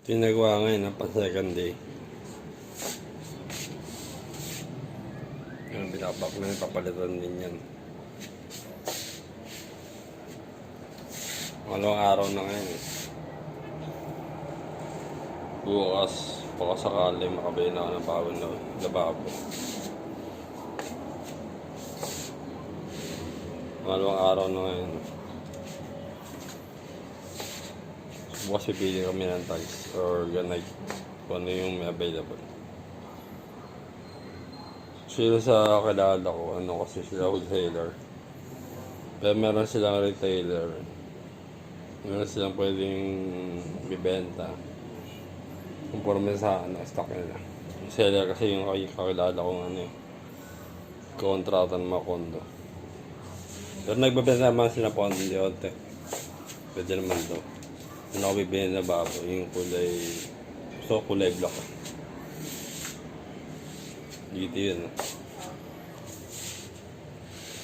Tinagawa ngayon ng pa-second day. Yung binabak na yung papalitan din yan. Malawang araw na ngayon eh. Bukas, baka sakali makabili na ako ng bagong lababo. Malawang araw na ngayon. Bukas pipili kami ng tiles or ganay kung ano yung may available. Sila sa kilala ko, ano kasi sila wholesaler. Pero meron silang retailer. Meron silang pwedeng bibenta. Conforme sa stock nila. Seller kasi yung kakilala kong ano eh. Kontrata ng mga kondo. Pero nagbebenta naman sila po ng diote. Pwede naman daw. Ano ako bibili na babo, yung kulay, so kulay black. Dito yun.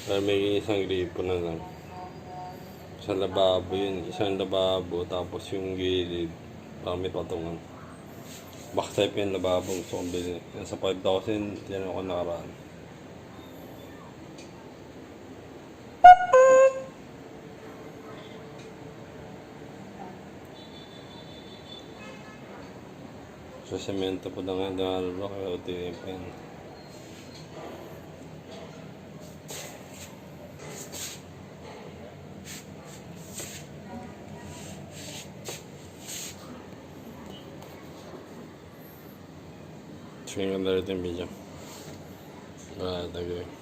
Pero may isang gripo na lang. Isang lababo yun, isang lababo, tapos yung gilid, parang may patungan. Box type yung lababo, gusto kong bilhin. Nasa 5,000, yan ako nakaraan. Sa semento po na nga nalalo, kaya utiin pa yan. Sige nga na rin yung video. Tagay.